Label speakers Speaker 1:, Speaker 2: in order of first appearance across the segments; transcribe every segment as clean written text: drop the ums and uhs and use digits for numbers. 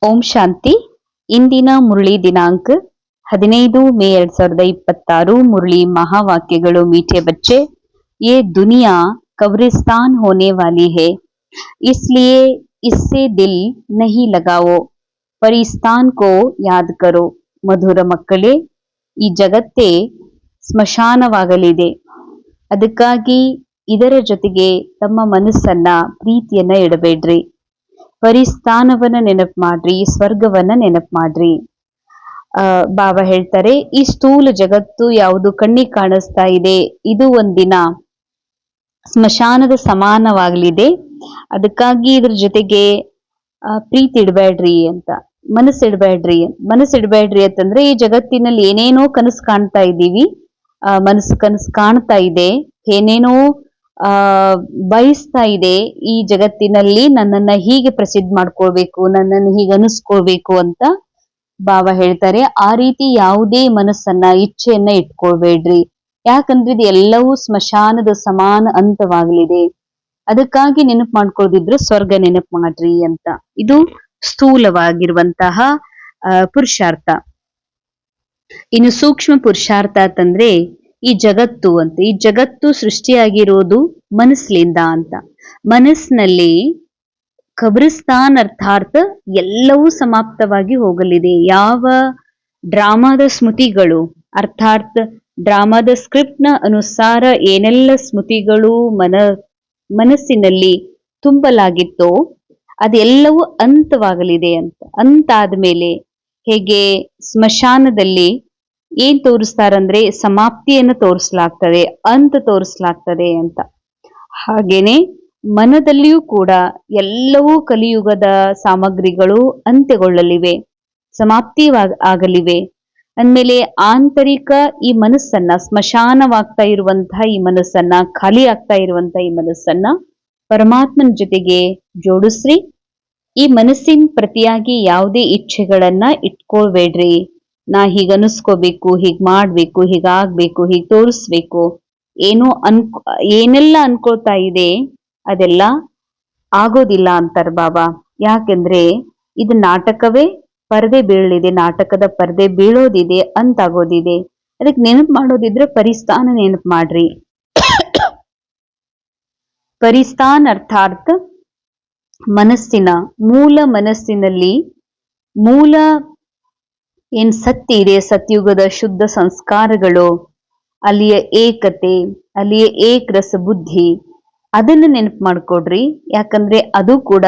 Speaker 1: ಓಂ ಶಾಂತಿ. ಇಂದಿನ ಮುರಳಿ ದಿನಾಂಕ 15 ಮೇ 2026. मुरली महावाक्यಗಳು. मीठे बच्चे, ये दुनिया कब्रिस्तान होने वाली है, इसलिए इससे दिल नहीं लगाओ, परिस्तान को याद करो. ಮಧುರ ಮಕ್ಕಳೇ, ಈ ಜಗತ್ತೇ ಸ್ಮಶಾನವಾಗಲಿದೆ, ಅದಕ್ಕಾಗಿ ಇದರ ಜೊತೆಗೆ ತಮ್ಮ ಮನಸ್ಸನ್ನ ಪ್ರೀತಿಯನ್ನ ಇಡಬೇಡ್ರಿ. ಪರಿಸ್ಥಾನವನ್ನ ನೆನಪು ಮಾಡ್ರಿ, ಸ್ವರ್ಗವನ್ನ ನೆನಪು ಮಾಡ್ರಿ. ಬಾಬಾ ಹೇಳ್ತಾರೆ, ಈ ಸ್ಥೂಲ ಜಗತ್ತು ಯಾವುದು ಕಣ್ಣಿಗೆ ಕಾಣಿಸ್ತಾ ಇದೆ, ಇದು ಒಂದಿನ ಸ್ಮಶಾನದ ಸಮಾನವಾಗಲಿದೆ. ಅದಕ್ಕಾಗಿ ಇದ್ರ ಜೊತೆಗೆ ಪ್ರೀತಿ ಇಡಬೇಡ್ರಿ ಅಂತ, ಮನಸ್ಸಿಡ್ಬೇಡ್ರಿ. ಮನಸ್ಸಿಡ್ಬೇಡ್ರಿ ಅಂತಂದ್ರೆ, ಈ ಜಗತ್ತಿನಲ್ಲಿ ಏನೇನೋ ಕನಸು ಕಾಣ್ತಾ ಇದ್ದೀವಿ, ಕನಸು ಕಾಣ್ತಾ ಇದೆ, ಏನೇನೋ ಬಯಸ್ತಾ ಇದೆ. ಈ ಜಗತ್ತಿನಲ್ಲಿ ನನ್ನನ್ನ ಹೀಗೆ ಪ್ರಸಿದ್ಧ ಮಾಡ್ಕೊಳ್ಬೇಕು, ನನ್ನನ್ನು ಹೀಗೆ ಅನಿಸ್ಕೊಳ್ಬೇಕು ಅಂತ ಬಾಬಾ ಹೇಳ್ತಾರೆ. ಆ ರೀತಿ ಯಾವುದೇ ಮನಸ್ಸನ್ನ, ಇಚ್ಛೆಯನ್ನ ಇಟ್ಕೊಳ್ಬೇಡ್ರಿ. ಯಾಕಂದ್ರೆ ಇದು ಎಲ್ಲವೂ ಸ್ಮಶಾನದ ಸಮಾನ ಅಂತವಾಗಲಿದೆ. ಅದಕ್ಕಾಗಿ ನೆನಪು ಮಾಡ್ಕೊಳ್ದಿದ್ರು ಸ್ವರ್ಗ ನೆನಪು ಮಾಡ್ರಿ ಅಂತ. ಇದು ಸ್ಥೂಲವಾಗಿರುವಂತಹ ಪುರುಷಾರ್ಥ. ಇನ್ನು ಸೂಕ್ಷ್ಮ ಪುರುಷಾರ್ಥ ಅಂತಂದ್ರೆ ಈ ಜಗತ್ತು ಅಂತ. ಈ ಜಗತ್ತು ಸೃಷ್ಟಿಯಾಗಿರೋದು ಮನಸ್ಸಿನಿಂದ ಅಂತ. ಮನಸ್ಸಿನಲ್ಲಿ ಖಬ್ರಿಸ್ತಾನ್ ಅರ್ಥಾತ್ ಎಲ್ಲವೂ ಸಮಾಪ್ತವಾಗಿ ಹೋಗಲಿದೆ. ಯಾವ ಡ್ರಾಮಾದ ಸ್ಮೃತಿಗಳು ಅರ್ಥಾತ್ ಡ್ರಾಮಾದ ಸ್ಕ್ರಿಪ್ಟ್ನ ಅನುಸಾರ ಏನೆಲ್ಲ ಸ್ಮೃತಿಗಳು ಮನಸ್ಸಿನಲ್ಲಿ ತುಂಬಲಾಗಿತ್ತೋ ಅದೆಲ್ಲವೂ ಅಂತವಾಗಲಿದೆ ಅಂತ. ಅಂತಾದ್ಮೇಲೆ ಹೇಗೆ ಸ್ಮಶಾನದಲ್ಲಿ ಏನ್ ತೋರಿಸ್ತಾರಂದ್ರೆ ಸಮಾಪ್ತಿಯನ್ನು ತೋರಿಸ್ಲಾಗ್ತದೆ, ಅಂತ ತೋರಿಸ್ಲಾಗ್ತದೆ ಅಂತ. ಹಾಗೇನೆ ಮನದಲ್ಲಿಯೂ ಕೂಡ ಎಲ್ಲವೂ ಕಲಿಯುಗದ ಸಾಮಗ್ರಿಗಳು ಅಂತ್ಯಗೊಳ್ಳಲಿವೆ, ಸಮಾಪ್ತಿ ಆಗಲಿವೆ. ಅಂದ್ಮೇಲೆ ಆಂತರಿಕ ಈ ಮನಸ್ಸನ್ನ, ಸ್ಮಶಾನವಾಗ್ತಾ ಇರುವಂತಹ ಈ ಮನಸ್ಸನ್ನ, ಖಾಲಿ ಆಗ್ತಾ ಇರುವಂತಹ ಈ ಮನಸ್ಸನ್ನ ಪರಮಾತ್ಮನ ಜೊತೆಗೆ ಜೋಡಿಸ್ರಿ. ಈ ಮನಸ್ಸಿನ ಪ್ರತಿಯಾಗಿ ಯಾವುದೇ ಇಚ್ಛೆಗಳನ್ನ ಇಟ್ಕೊಳ್ಬೇಡ್ರಿ. ನಾ ಹೀಗ ಅನಿಸ್ಕೋಬೇಕು, ಹೀಗ್ ಮಾಡ್ಬೇಕು, ಹೀಗಾಗ್ಬೇಕು, ಹೀಗ್ ತೋರಿಸ್ಬೇಕು, ಏನೆಲ್ಲ ಅನ್ಕೊಳ್ತಾ ಇದೆ ಅದೆಲ್ಲ ಆಗೋದಿಲ್ಲ ಅಂತಾರ ಬಾಬಾ. ಯಾಕೆಂದ್ರೆ ಇದು ನಾಟಕವೇ ಪರದೆ ಬೀಳಲಿದೆ, ನಾಟಕದ ಪರದೆ ಬೀಳೋದಿದೆ, ಅಂತಾಗೋದಿದೆ. ಅದಕ್ಕೆ ನೆನಪು ಮಾಡೋದಿದ್ರೆ ಪರಿಸ್ಥಾನ ನೆನಪು ಮಾಡ್ರಿ. ಪರಿಸ್ಥಾನ ಅರ್ಥಾತ್ ಮನಸ್ಸಿನ ಮನಸ್ಸಿನಲ್ಲಿ ಮೂಲ ಏನ್ ಸತ್ಯ ಇದೆ, ಸತ್ಯುಗದ ಶುದ್ಧ ಸಂಸ್ಕಾರಗಳು, ಅಲ್ಲಿಯ ಏಕತೆ, ಅಲ್ಲಿಯ ಏಕರಸ ಬುದ್ಧಿ, ಅದನ್ನು ನೆನಪು ಮಾಡ್ಕೊಡ್ರಿ. ಯಾಕಂದ್ರೆ ಅದು ಕೂಡ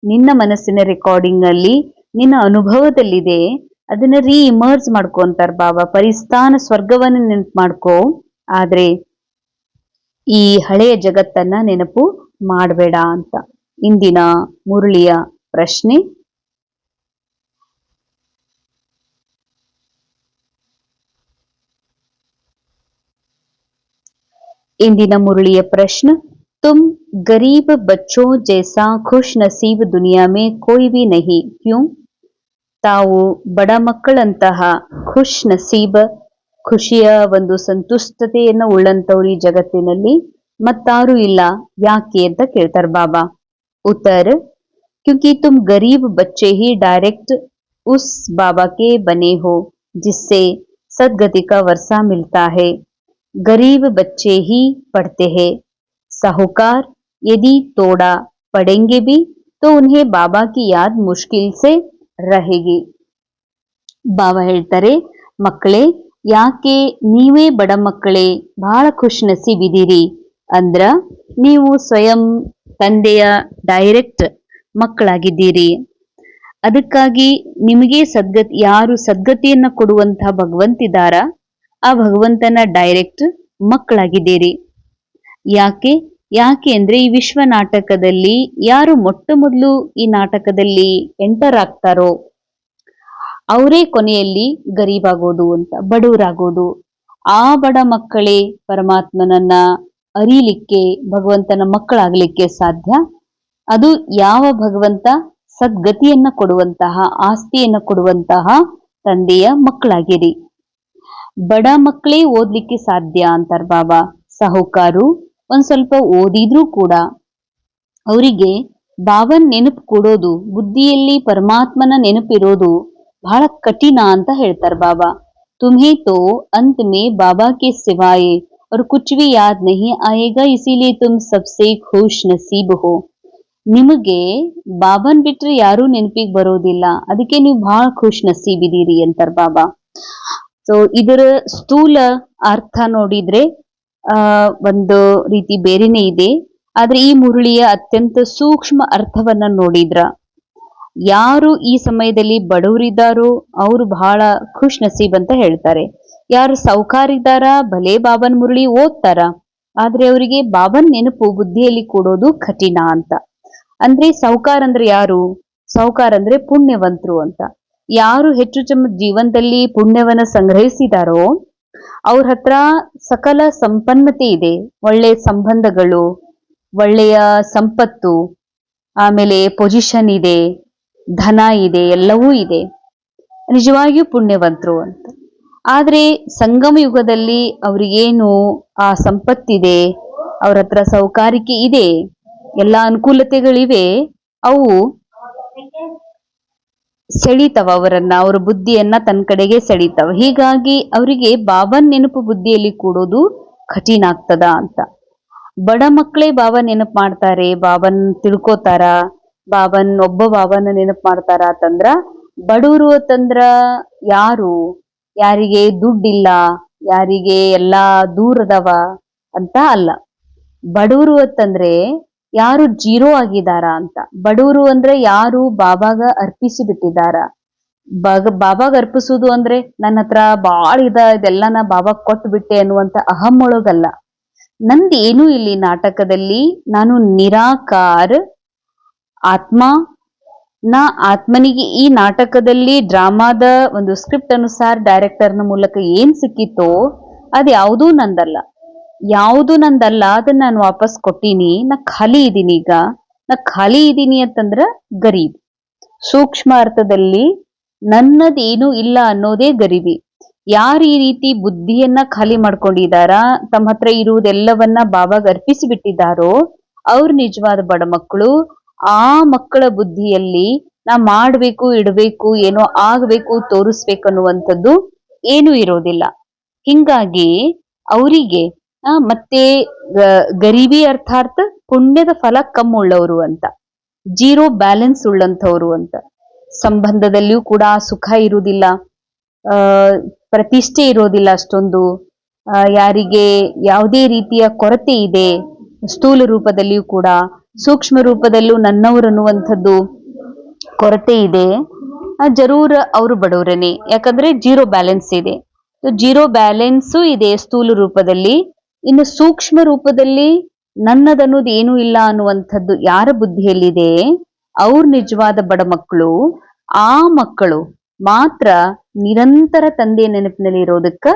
Speaker 1: ನಿನ್ನ ಮನಸ್ಸಿನ ರೆಕಾರ್ಡಿಂಗ್ ಅಲ್ಲಿ, ನಿನ್ನ ಅನುಭವದಲ್ಲಿದೆ. ಅದನ್ನ ಇಮರ್ಜ್ ಮಾಡ್ಕೊಂತಾರ ಬಾಬಾ. ಪರಿಸ್ಥಾನ ಸ್ವರ್ಗವನ್ನು ನೆನಪು ಮಾಡ್ಕೋ, ಆದ್ರೆ ಈ ಹಳೆಯ ಜಗತ್ತನ್ನ ನೆನಪು ಮಾಡಬೇಡ ಅಂತ. ಇಂದಿನ ಮುರಳಿಯ ಪ್ರಶ್ನೆ, इंदिना मुरलिय प्रश्न, तुम गरीब बच्चों जैसा खुश नसीब दुनिया में कोई भी नहीं, क्यों? ತಾವು ಬಡ ಮಕ್ಕಳಂತಹ ಖುಷ್ ನಸೀಬ್, ಖುಷಿಯ ಒಂದು ಸಂತುಷ್ಟತೆಯನ್ನು ಉಳ್ಳಂತವ್ರು ಈ ಜಗತ್ತಿನಲ್ಲಿ ಮತ್ತಾರು ಇಲ್ಲ, ಯಾಕೆ ಅಂತ ಕೇಳ್ತಾರ ಬಾಬಾ. ಉತ್ತರ, क्योंकि तुम गरीब बच्चे ही डायरेक्ट उस बाबा के बने हो जिससे सदगति का वर्षा मिलता है. गरीब बच्चे ही पढ़ते हैं, साहूकार यदि तोड़ा पढ़ेंगे भी तो उन्हें बाबा की याद मुश्किल से रहेगी. ಬಾಬಾ ಹೇಳ್ತಾರೆ, ಮಕ್ಕಳೇ, ಯಾಕೆ ನೀವೇ ಬಡ ಮಕ್ಕಳೇ ಬಹಳ ಖುಷ್ ನಸೀಬಿದ್ದೀರಿ ಅಂದ್ರ ನೀವು ಸ್ವಯಂ ತಂದೆಯ ಡೈರೆಕ್ಟ್ ಮಕ್ಕಳಾಗಿದ್ದೀರಿ. ಅದಕ್ಕಾಗಿ ನಿಮಗೆ ಯಾರು ಸದ್ಗತಿಯನ್ನ ಕೊಡುವಂತಹ ಭಗವಂತಿದಾರ, ಆ ಭಗವಂತನ ಡೈರೆಕ್ಟ್ ಮಕ್ಕಳಾಗಿದ್ದೀರಿ. ಯಾಕೆ ಅಂದ್ರೆ ಈ ವಿಶ್ವ ನಾಟಕದಲ್ಲಿ ಯಾರು ಮೊಟ್ಟ ಮೊದಲು ಈ ನಾಟಕದಲ್ಲಿ ಎಂಟರ್ ಆಗ್ತಾರೋ ಅವರೇ ಕೊನೆಯಲ್ಲಿ ಗರೀಬಾಗೋದು ಅಂತ, ಬಡವರಾಗೋದು. ಆ ಬಡ ಮಕ್ಕಳೇ ಪರಮಾತ್ಮನನ್ನ ಅರಿಲಿಕ್ಕೆ, ಭಗವಂತನ ಮಕ್ಕಳಾಗ್ಲಿಕ್ಕೆ ಸಾಧ್ಯ. ಅದು ಯಾವ ಭಗವಂತ ಸದ್ಗತಿಯನ್ನ ಕೊಡುವಂತಹ, ಆಸ್ತಿಯನ್ನ ಕೊಡುವಂತಹ ತಂದೆಯ ಮಕ್ಕಳಾಗಿರಿ. ಬಡ ಮಕ್ಕಳೇ ಓದ್ಲಿಕ್ಕೆ ಸಾಧ್ಯ ಅಂತಾರ ಬಾಬಾ. ಸಾಹುಕಾರು ಒಂದ್ ಸ್ವಲ್ಪ ಓದಿದ್ರೂ ಕೂಡ ಅವರಿಗೆ ಬಾಬನ್ ನೆನಪು ಕೊಡೋದು, ಬುದ್ಧಿಯಲ್ಲಿ ಪರಮಾತ್ಮನ ನೆನಪಿರೋದು ಬಹಳ ಕಠಿಣ ಅಂತ ಹೇಳ್ತಾರೆ ಬಾಬಾ. तुम्हें तो अंत में बाबा के सिवाय और कुछ भी याद नहीं आएगा, इसीलिए तुम सबसे खुश नसीब हो. ನಿಮಗೆ ಬಾಬನ್ ಬಿಟ್ರೆ ಯಾರೂ ನೆನಪಿಗೆ ಬರೋದಿಲ್ಲ, ಅದಕ್ಕೆ ನೀವು ಬಹಳ ಖುಷ್ ನಸೀಬ್ ಇದೀರಿ ಅಂತಾರ ಬಾಬಾ. ಸೊ ಇದರ ಸ್ಥೂಲ ಅರ್ಥ ನೋಡಿದ್ರೆ ಒಂದು ರೀತಿ ಬೇರೆನೆ ಇದೆ. ಆದ್ರೆ ಈ ಮುರಳಿಯ ಅತ್ಯಂತ ಸೂಕ್ಷ್ಮ ಅರ್ಥವನ್ನ ನೋಡಿದ್ರ, ಯಾರು ಈ ಸಮಯದಲ್ಲಿ ಬಡವರಿದ್ದಾರೋ ಅವರು ಬಹಳ ಖುಷ್ ನಸೀಬ್ ಅಂತ ಹೇಳ್ತಾರೆ. ಯಾರು ಸೌಕಾರಿದ್ದಾರ ಭಲೆ ಬಾಬನ್ ಮುರಳಿ ಓದ್ತಾರ, ಆದ್ರೆ ಅವರಿಗೆ ಬಾಬನ್ ನೆನಪು ಬುದ್ಧಿಯಲ್ಲಿ ಕೊಡೋದು ಕಠಿಣ ಅಂತ. ಅಂದ್ರೆ ಸೌಕಾರ್ ಅಂದ್ರೆ ಯಾರು? ಸೌಕಾರ್ ಅಂದ್ರೆ ಪುಣ್ಯವಂತರು ಅಂತ. ಯಾರು ಹೆಚ್ಚು ಜೀವನದಲ್ಲಿ ಪುಣ್ಯವನ್ನ ಸಂಗ್ರಹಿಸಿದಾರೋ ಅವ್ರ ಹತ್ರ ಸಕಲ ಸಂಪನ್ನತೆ ಇದೆ, ಒಳ್ಳೆಯ ಸಂಬಂಧಗಳು, ಒಳ್ಳೆಯ ಸಂಪತ್ತು, ಆಮೇಲೆ ಪೊಸಿಷನ್ ಇದೆ, ಧನ ಇದೆ, ಎಲ್ಲವೂ ಇದೆ, ನಿಜವಾಗಿಯೂ ಪುಣ್ಯವಂತರು ಅಂತ. ಆದ್ರೆ ಸಂಗಮ ಯುಗದಲ್ಲಿ ಅವ್ರಿಗೇನು ಆ ಸಂಪತ್ತಿದೆ, ಅವ್ರ ಹತ್ರ ಸೌಕಾರಿಕೆ ಇದೆ, ಎಲ್ಲ ಅನುಕೂಲತೆಗಳಿವೆ, ಅವು ಸೆಳೀತವ ಅವರನ್ನ, ಅವರ ಬುದ್ಧಿಯನ್ನ ತನ್ನ ಕಡೆಗೆ ಸೆಳೀತವ. ಹೀಗಾಗಿ ಅವರಿಗೆ ಬಾಬನ್ ನೆನಪು ಬುದ್ಧಿಯಲ್ಲಿ ಕೂಡೋದು ಕಠಿಣ ಆಗ್ತದ ಅಂತ. ಬಡ ಮಕ್ಕಳೇ ಬಾಬಾ ನೆನಪು ಮಾಡ್ತಾರೆ, ಬಾಬನ್ ತಿಳ್ಕೋತಾರ, ಒಬ್ಬ ಬಾಬನ ನೆನಪು ಮಾಡ್ತಾರ ಅಂತಂದ್ರ, ಬಡವರು ಅಂತಂದ್ರ ಯಾರು? ಯಾರಿಗೆ ದುಡ್ಡಿಲ್ಲ, ಯಾರಿಗೆ ಎಲ್ಲಾ ದೂರದವ ಅಂತ ಅಲ್ಲ. ಬಡವರು ಅಂತಂದ್ರೆ ಯಾರು ಜೀರೋ ಆಗಿದಾರ ಅಂತ. ಬಡವರು ಅಂದ್ರೆ ಯಾರು ಬಾಬಾಗ ಅರ್ಪಿಸಿ ಬಿಟ್ಟಿದಾರ. ಬಾಬಾಗ ಅರ್ಪಿಸುದು ಅಂದ್ರೆ ನನ್ನ ಹತ್ರ ಬಾಳ ಇದೆಲ್ಲ ನಾ ಬಾಬಾಗ್ ಕೊಟ್ಟು ಬಿಟ್ಟೆ ಅನ್ನುವಂತ ಅಹಂ ಒಳಗಲ್ಲ. ನಂದೇನು ಇಲ್ಲಿ ನಾಟಕದಲ್ಲಿ ನಾನು ನಿರಾಕಾರ ಆತ್ಮ, ನಾ ಆತ್ಮನಿಗೆ ಈ ನಾಟಕದಲ್ಲಿ ಡ್ರಾಮಾದ ಒಂದು ಸ್ಕ್ರಿಪ್ಟ್ ಅನುಸಾರ ಡೈರೆಕ್ಟರ್ನ ಮೂಲಕ ಏನ್ ಸಿಕ್ಕಿತ್ತೋ ಅದು ಯಾವುದೂ ನಂದಲ್ಲ. ಅದನ್ನ ನಾನು ವಾಪಸ್ ಕೊಟ್ಟೀನಿ. ನಾ ಖಾಲಿ ಇದೀನಿ. ಈಗ ನಾ ಖಾಲಿ ಇದೀನಿ ಅಂತಂದ್ರ ಗರೀಬ್. ಸೂಕ್ಷ್ಮ ಅರ್ಥದಲ್ಲಿ ನನ್ನದೇನು ಇಲ್ಲ ಅನ್ನೋದೇ ಗರೀಬಿ. ಯಾರು ಈ ರೀತಿ ಬುದ್ಧಿಯನ್ನ ಖಾಲಿ ಮಾಡ್ಕೊಂಡಿದಾರ, ತಮ್ಮ ಹತ್ರ ಇರುವುದೆಲ್ಲವನ್ನ ಬಾಬಾಗ ಅರ್ಪಿಸಿ ಬಿಟ್ಟಿದ್ದಾರೋ ಅವ್ರು ನಿಜವಾದ ಬಡ ಮಕ್ಕಳು. ಆ ಮಕ್ಕಳ ಬುದ್ಧಿಯಲ್ಲಿ ನಾ ಮಾಡ್ಬೇಕು, ಇಡ್ಬೇಕು, ಏನೋ ಆಗ್ಬೇಕು, ತೋರಿಸ್ಬೇಕು ಅನ್ನುವಂಥದ್ದು ಏನೂ ಇರೋದಿಲ್ಲ. ಹಿಂಗಾಗಿ ಅವರಿಗೆ ಮತ್ತೆ ಗರೀಬಿ ಅರ್ಥಾತ್ ಪುಣ್ಯದ ಫಲ ಕಮ್ಮುಳ್ಳವರು ಅಂತ, ಜೀರೋ ಬ್ಯಾಲೆನ್ಸ್ ಉಳ್ಳಂಥವ್ರು ಅಂತ. ಸಂಬಂಧದಲ್ಲಿಯೂ ಕೂಡ ಸುಖ ಇರುವುದಿಲ್ಲ, ಪ್ರತಿಷ್ಠೆ ಇರೋದಿಲ್ಲ ಅಷ್ಟೊಂದು. ಯಾರಿಗೆ ಯಾವುದೇ ರೀತಿಯ ಕೊರತೆ ಇದೆ, ಸ್ಥೂಲ ರೂಪದಲ್ಲಿಯೂ ಕೂಡ ಸೂಕ್ಷ್ಮ ರೂಪದಲ್ಲೂ ನನ್ನವರು ಅನ್ನುವಂಥದ್ದು ಕೊರತೆ ಇದೆ, ಜರೂರ್ ಅವರು ಬಡವರನೇ. ಯಾಕಂದ್ರೆ ಜೀರೋ ಬ್ಯಾಲೆನ್ಸ್ ಇದೆ. ಜೀರೋ ಬ್ಯಾಲೆನ್ಸು ಇದೆ ಸ್ಥೂಲ ರೂಪದಲ್ಲಿ. ಇನ್ನು ಸೂಕ್ಷ್ಮ ರೂಪದಲ್ಲಿ ನನ್ನದನ್ನೋದು ಏನೂ ಇಲ್ಲ ಅನ್ನುವಂಥದ್ದು ಯಾರ ಬುದ್ಧಿಯಲ್ಲಿದೆ ಅವ್ರು ನಿಜವಾದ ಬಡ ಮಕ್ಕಳು. ಆ ಮಕ್ಕಳು ಮಾತ್ರ ನಿರಂತರ ತಂದೆಯ ನೆನಪಿನಲ್ಲಿ ಇರೋದಕ್ಕ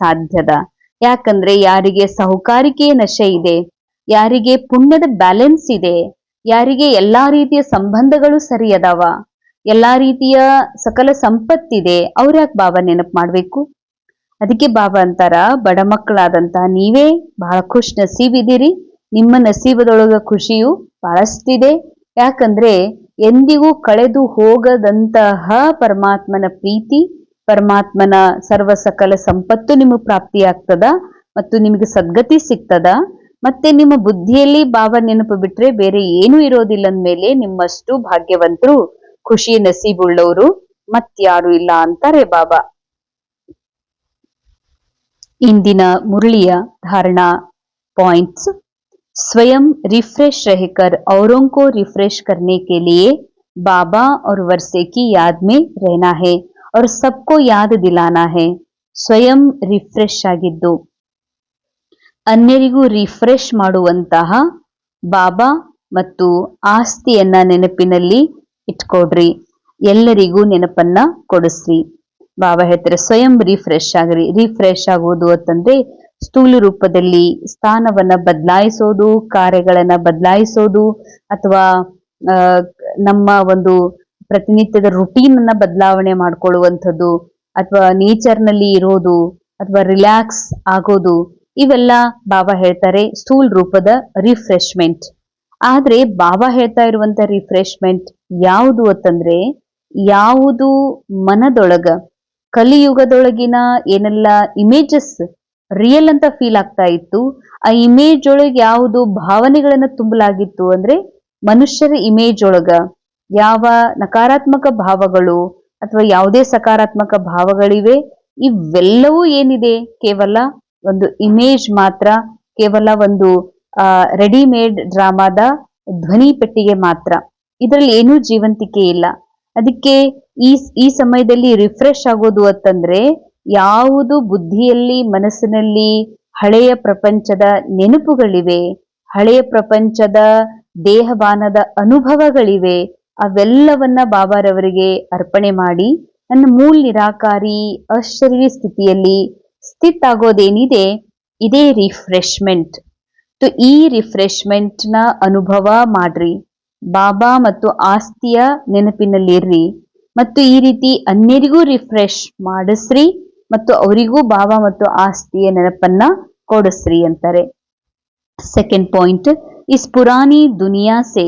Speaker 1: ಸಾಧ್ಯದ. ಯಾಕಂದ್ರೆ ಯಾರಿಗೆ ಸಹಕಾರಿಕೆಯ ನಶೆ ಇದೆ, ಯಾರಿಗೆ ಪುಣ್ಯದ ಬ್ಯಾಲೆನ್ಸ್ ಇದೆ, ಯಾರಿಗೆ ಎಲ್ಲಾ ರೀತಿಯ ಸಂಬಂಧಗಳು ಸರಿ ಅದಾವ, ಎಲ್ಲಾ ರೀತಿಯ ಸಕಲ ಸಂಪತ್ತಿದೆ, ಅವ್ರ ಯಾಕೆ ಬಾಬಾ ನೆನಪು ಮಾಡ್ಬೇಕು? ಅದಕ್ಕೆ ಬಾಬಾ ಅಂತಾರ, ಬಡ ಮಕ್ಕಳಾದಂತ ನೀವೇ ಬಹಳ ಖುಷ್ ನಸೀಬ್ ಇದೀರಿ. ನಿಮ್ಮ ನಸೀಬದೊಳಗ ಖುಷಿಯು ಬಹಳಷ್ಟಿದೆ. ಯಾಕಂದ್ರೆ ಎಂದಿಗೂ ಕಳೆದು ಹೋಗದಂತಹ ಪರಮಾತ್ಮನ ಪ್ರೀತಿ, ಪರಮಾತ್ಮನ ಸರ್ವ ಸಕಲ ಸಂಪತ್ತು ನಿಮಗೆ ಪ್ರಾಪ್ತಿಯಾಗ್ತದ ಮತ್ತು ನಿಮಗೆ ಸದ್ಗತಿ ಸಿಗ್ತದ. ಮತ್ತೆ ನಿಮ್ಮ ಬುದ್ಧಿಯಲ್ಲಿ ಬಾಬಾ ನೆನಪು ಬಿಟ್ರೆ ಬೇರೆ ಏನೂ ಇರೋದಿಲ್ಲ ಅಂದ್ಮೇಲೆ ನಿಮ್ಮಷ್ಟು ಭಾಗ್ಯವಂತರು, ಖುಷಿ ನಸೀಬುಳ್ಳವರು ಮತ್ಯಾರು ಇಲ್ಲ ಅಂತಾರೆ ಬಾಬಾ. ಇಂದಿನ ಮುರಳಿಯ धारणा पॉइंट्स: स्वयं रिफ्रेश रहकर औरों को रिफ्रेश करने के लिए बाबा और वर्षे की याद में रहना है और सबको याद दिलाना है. ಸ್ವಯಂ ರಿಫ್ರೆಶ್ ಆಗಿದ್ದು ಅನ್ಯರಿಗೂ ರಿಫ್ರೆಶ್ ಮಾಡುವಂತಹ ಬಾಬಾ ಮತ್ತು ಆಸ್ತಿಯನ್ನ ನೆನಪಿನಲ್ಲಿ ಇಟ್ಕೊಡ್ರಿ, ಎಲ್ಲರಿಗೂ ನೆನಪನ್ನ ಕೊಡಿಸ್ರಿ. ಬಾಬಾ ಹೇಳ್ತಾರೆ ಸ್ವಯಂ ರಿಫ್ರೆಶ್ ಆಗ್ರಿ. ರಿಫ್ರೆಶ್ ಆಗೋದು ಅಂತಂದ್ರೆ ಸ್ಥೂಲ ರೂಪದಲ್ಲಿ ಸ್ಥಾನವನ್ನ ಬದಲಾಯಿಸೋದು, ಕಾರ್ಯಗಳನ್ನ ಬದಲಾಯಿಸೋದು, ಅಥವಾ ನಮ್ಮ ಒಂದು ಪ್ರತಿನಿತ್ಯದ ರುಟೀನ್ ಅನ್ನ ಬದಲಾವಣೆ ಮಾಡ್ಕೊಳ್ಳುವಂಥದ್ದು, ಅಥವಾ ನೇಚರ್ನಲ್ಲಿ ಇರೋದು, ಅಥವಾ ರಿಲ್ಯಾಕ್ಸ್ ಆಗೋದು, ಇವೆಲ್ಲ ಬಾಬಾ ಹೇಳ್ತಾರೆ ಸ್ಥೂಲ್ ರೂಪದ ರಿಫ್ರೆಶ್ಮೆಂಟ್. ಆದ್ರೆ ಬಾಬಾ ಹೇಳ್ತಾ ಇರುವಂತ ರಿಫ್ರೆಶ್ಮೆಂಟ್ ಯಾವುದು ಅಂತಂದ್ರೆ, ಯಾವುದು ಮನದೊಳಗ ಕಲಿಯುಗದೊಳಗಿನ ಏನೆಲ್ಲ ಇಮೇಜಸ್ ರಿಯಲ್ ಅಂತ ಫೀಲ್ ಆಗ್ತಾ ಇತ್ತು, ಆ ಇಮೇಜ್ ಒಳಗೆ ಯಾವುದು ಭಾವನೆಗಳನ್ನ ತುಂಬಲಾಗಿತ್ತು ಅಂದ್ರೆ ಮನುಷ್ಯರ ಇಮೇಜ್ ಒಳಗ ಯಾವ ನಕಾರಾತ್ಮಕ ಭಾವಗಳು ಅಥವಾ ಯಾವುದೇ ಸಕಾರಾತ್ಮಕ ಭಾವಗಳಿವೆ, ಇವೆಲ್ಲವೂ ಏನಿದೆ ಕೇವಲ ಒಂದು ಇಮೇಜ್ ಮಾತ್ರ, ಕೇವಲ ಒಂದು ರೆಡಿಮೇಡ್ ಡ್ರಾಮಾದ ಧ್ವನಿ ಪೆಟ್ಟಿಗೆ ಮಾತ್ರ. ಇದರಲ್ಲಿ ಏನೂ ಜೀವಂತಿಕೆ ಇಲ್ಲ. ಅದಕ್ಕೆ ಈ ಸಮಯದಲ್ಲಿ ರಿಫ್ರೆಶ್ ಆಗೋದು ಅಂತಂದ್ರೆ, ಯಾವುದು ಬುದ್ಧಿಯಲ್ಲಿ ಮನಸ್ಸಿನಲ್ಲಿ ಹಳೆಯ ಪ್ರಪಂಚದ ನೆನಪುಗಳಿವೆ, ಹಳೆಯ ಪ್ರಪಂಚದ ದೇಹಬಾನದ ಅನುಭವಗಳಿವೆ, ಅವೆಲ್ಲವನ್ನ ಬಾಬಾರವರಿಗೆ ಅರ್ಪಣೆ ಮಾಡಿ ನನ್ನ ಮೂಲ ನಿರಾಕಾರಿ ಅಶರೀರಿ ಸ್ಥಿತಿಯಲ್ಲಿ ಸ್ಥಿತ ಆಗೋದೇನಿದೆ ಇದೇ ರಿಫ್ರೆಶ್ಮೆಂಟ್. ಈ ರಿಫ್ರೆಶ್ಮೆಂಟ್ ನ ಅನುಭವ ಮಾಡ್ರಿ, ಬಾಬಾ ಮತ್ತು ಆಸ್ತಿಯ ನೆನಪಿನಲ್ಲಿರ್ರಿ, ಮತ್ತು ಈ ರೀತಿ ಅನ್ಯರಿಗೂ ರಿಫ್ರೆಶ್ ಮಾಡಿಸ್ರಿ ಮತ್ತು ಅವರಿಗೂ ಬಾಬಾ ಮತ್ತು ಆಸ್ತಿಯ ನೆನಪನ್ನ ಕೊಡಿಸ್ರಿ ಅಂತಾರೆ. ಸೆಕೆಂಡ್ ಪಾಯಿಂಟ್, इस पुरानी दुनिया से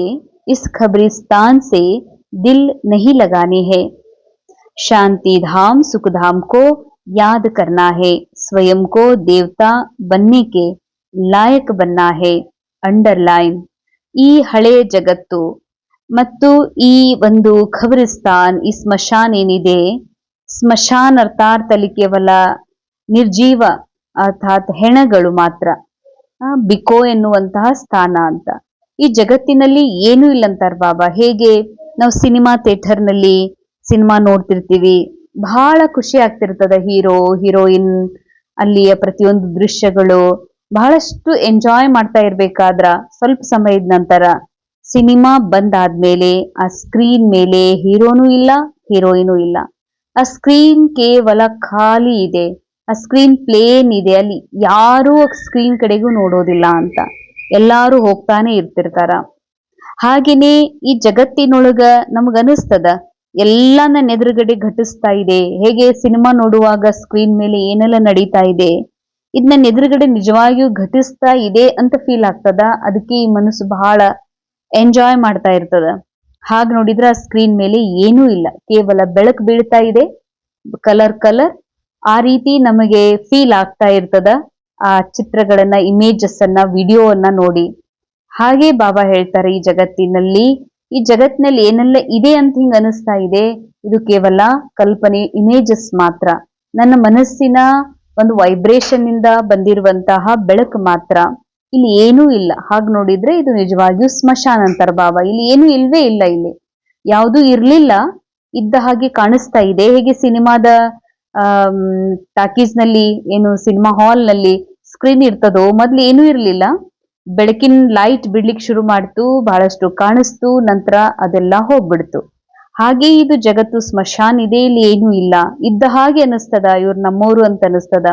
Speaker 1: इस खबरिस्तान से दिल नहीं लगाने हैं, शांति धाम सुख धाम को याद करना है, स्वयं को देवता बनने के लायक बनना है. ಅಂಡರ್ಲೈನ್, ಈ ಹಳೆಯ ಜಗತ್ತು ಮತ್ತು ಈ ಒಂದು ಖಬರಿಸ್ತಾನ್, ಈ ಸ್ಮಶಾನ್ ಏನಿದೆ, ಸ್ಮಶಾನ್ ಅರ್ಥಾತ್ ಅಲ್ಲಿ ಕೇವಲ ನಿರ್ಜೀವ ಅರ್ಥಾತ್ ಹೆಣಗಳು ಮಾತ್ರ, ಬಿಕೋ ಎನ್ನುವಂತಹ ಸ್ಥಾನ ಅಂತ. ಈ ಜಗತ್ತಿನಲ್ಲಿ ಏನೂ ಇಲ್ಲಂತಾರ ಬಾಬಾ. ಹೇಗೆ ನಾವು ಸಿನಿಮಾ ಥಿಯೇಟರ್ನಲ್ಲಿ ಸಿನಿಮಾ ನೋಡ್ತಿರ್ತೀವಿ, ಬಹಳ ಖುಷಿ ಆಗ್ತಿರ್ತದ, ಹೀರೋ ಹೀರೋಯಿನ್ ಅಲ್ಲಿಯ ಪ್ರತಿಯೊಂದು ದೃಶ್ಯಗಳು ಬಹಳಷ್ಟು ಎಂಜಾಯ್ ಮಾಡ್ತಾ ಇರ್ಬೇಕಾದ್ರ ಸ್ವಲ್ಪ ಸಮಯದ ನಂತರ ಸಿನಿಮಾ ಬಂದಾದ್ಮೇಲೆ ಆ ಸ್ಕ್ರೀನ್ ಮೇಲೆ ಹೀರೋನೂ ಇಲ್ಲ, ಹೀರೋಯಿನೂ ಇಲ್ಲ. ಆ ಸ್ಕ್ರೀನ್ ಕೇವಲ ಖಾಲಿ ಇದೆ, ಆ ಸ್ಕ್ರೀನ್ ಪ್ಲೇನ್ ಇದೆ, ಅಲ್ಲಿ ಯಾರೂ ಸ್ಕ್ರೀನ್ ಕಡೆಗೂ ನೋಡೋದಿಲ್ಲ ಅಂತ ಎಲ್ಲಾರು ಹೋಗ್ತಾನೆ ಇರ್ತಿರ್ತಾರ. ಹಾಗೇನೆ ಈ ಜಗತ್ತಿನೊಳಗ ನಮಗನಿಸ್ತದ ಎಲ್ಲ ನನ್ನ ಎದುರುಗಡೆ ಘಟಿಸ್ತಾ ಇದೆ. ಹೇಗೆ ಸಿನಿಮಾ ನೋಡುವಾಗ ಸ್ಕ್ರೀನ್ ಮೇಲೆ ಏನೆಲ್ಲ ನಡೀತಾ ಇದೆ, ಇದು ನನ್ನ ಎದುರುಗಡೆ ನಿಜವಾಗಿಯೂ ಘಟಿಸ್ತಾ ಇದೆ ಅಂತ ಫೀಲ್ ಆಗ್ತದ. ಅದಕ್ಕೆ ಈ ಮನಸ್ಸು ಬಹಳ ಎಂಜಾಯ್ ಮಾಡ್ತಾ ಇರ್ತದ. ಹಾಗೆ ನೋಡಿದ್ರೆ ಆ ಸ್ಕ್ರೀನ್ ಮೇಲೆ ಏನೂ ಇಲ್ಲ, ಕೇವಲ ಬೆಳಕು ಬೀಳ್ತಾ ಇದೆ, ಕಲರ್ ಕಲರ್, ಆ ರೀತಿ ನಮಗೆ ಫೀಲ್ ಆಗ್ತಾ ಇರ್ತದ ಆ ಚಿತ್ರಗಳನ್ನ, ಇಮೇಜಸ್ ಅನ್ನ, ವಿಡಿಯೋವನ್ನ ನೋಡಿ. ಹಾಗೆ ಬಾಬಾ ಹೇಳ್ತಾರೆ, ಈ ಜಗತ್ತಿನಲ್ಲಿ ಏನೆಲ್ಲ ಇದೆ ಅಂತ ಹಿಂಗ ಅನಿಸ್ತಾ ಇದೆ, ಇದು ಕೇವಲ ಕಲ್ಪನೆ, ಇಮೇಜಸ್ ಮಾತ್ರ, ನನ್ನ ಮನಸ್ಸಿನ ಒಂದು ವೈಬ್ರೇಷನ್ ಇಂದ ಬಂದಿರುವಂತಹ ಬೆಳಕು ಮಾತ್ರ, ಇಲ್ಲಿ ಏನೂ ಇಲ್ಲ. ಹಾಗೆ ನೋಡಿದ್ರೆ ಇದು ನಿಜವಾಗಿಯೂ ಸ್ಮಶಾನ ಅಂತಾರ ಬಾಬಾ. ಇಲ್ಲಿ ಏನೂ ಇಲ್ವೇ ಇಲ್ಲ, ಇಲ್ಲಿ ಯಾವುದೂ ಇರ್ಲಿಲ್ಲ, ಇದ್ದ ಹಾಗೆ ಕಾಣಿಸ್ತಾ ಇದೆ. ಹೇಗೆ ಸಿನಿಮಾದ ಟಾಕೀಸ್ ನಲ್ಲಿ ಏನು ಸಿನಿಮಾ ಹಾಲ್ ನಲ್ಲಿ ಸ್ಕ್ರೀನ್ ಇರ್ತದೋ, ಮೊದ್ಲು ಏನೂ ಇರ್ಲಿಲ್ಲ, ಬೆಳಕಿನ ಲೈಟ್ ಬಿಡ್ಲಿಕ್ಕೆ ಶುರು ಮಾಡ್ತು, ಬಹಳಷ್ಟು ಕಾಣಿಸ್ತು, ನಂತರ ಅದೆಲ್ಲ ಹೋಗ್ಬಿಡ್ತು. ಹಾಗೆ ಇದು ಜಗತ್ತು ಸ್ಮಶಾನ್ ಇದೆ, ಇಲ್ಲಿ ಏನೂ ಇಲ್ಲ, ಇದ್ದ ಹಾಗೆ ಅನಿಸ್ತದ, ಇವ್ರು ನಮ್ಮವರು ಅಂತ ಅನಿಸ್ತದ.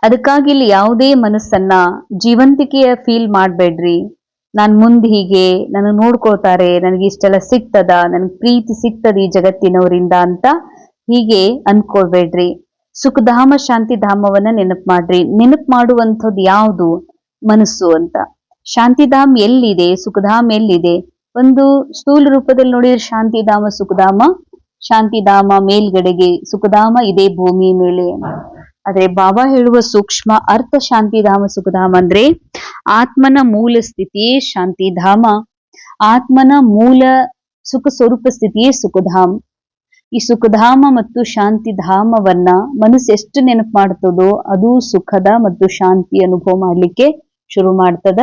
Speaker 1: ಅದಕ್ಕಾಗಿ ಇಲ್ಲಿ ಯಾವುದೇ ಮನಸ್ಸನ್ನ ಜೀವಂತಿಕೆಯ ಫೀಲ್ ಮಾಡ್ಬೇಡ್ರಿ. ನಾನ್ ಮುಂದೆ ಹೀಗೆ ನನಗೆ ನೋಡ್ಕೊಳ್ತಾರೆ, ನನಗೆ ಇಷ್ಟೆಲ್ಲ ಸಿಗ್ತದ, ನನ್ಗೆ ಪ್ರೀತಿ ಸಿಗ್ತದ ಈ ಜಗತ್ತಿನವರಿಂದ ಅಂತ ಹೀಗೆ ಅನ್ಕೊಳ್ಬೇಡ್ರಿ. ಸುಖಧಾಮ ಶಾಂತಿಧಾಮವನ್ನ ನೆನಪು ಮಾಡ್ರಿ. ನೆನಪು ಮಾಡುವಂಥದ್ದು ಯಾವುದು? ಮನಸ್ಸು ಅಂತ. ಶಾಂತಿಧಾಮ್ ಎಲ್ಲಿದೆ, ಸುಖಧಾಮ್ ಎಲ್ಲಿದೆ? ಒಂದು ಸ್ಥೂಲ ರೂಪದಲ್ಲಿ ನೋಡಿದ್ರೆ ಶಾಂತಿಧಾಮ ಸುಖಧಾಮ, ಶಾಂತಿಧಾಮ ಮೇಲ್ಗಡೆಗೆ, ಸುಖಧಾಮ ಇದೇ ಭೂಮಿ ಮೇಲೆ. ಆದ್ರೆ ಬಾಬಾ ಹೇಳುವ ಸೂಕ್ಷ್ಮ ಅರ್ಥ ಶಾಂತಿಧಾಮ ಸುಖಧಾಮ ಅಂದ್ರೆ ಆತ್ಮನ ಮೂಲ ಸ್ಥಿತಿಯೇ ಶಾಂತಿಧಾಮ, ಆತ್ಮನ ಮೂಲ ಸುಖ ಸ್ವರೂಪ ಸ್ಥಿತಿಯೇ ಸುಖಧಾಮ್. ಈ ಸುಖಧಾಮ ಮತ್ತು ಶಾಂತಿಧಾಮವನ್ನ ಮನಸ್ಸು ಎಷ್ಟು ನೆನಪು ಮಾಡ್ತದೋ ಅದು ಸುಖದ ಮತ್ತು ಶಾಂತಿ ಅನುಭವ ಮಾಡ್ಲಿಕ್ಕೆ ಶುರು ಮಾಡ್ತದ.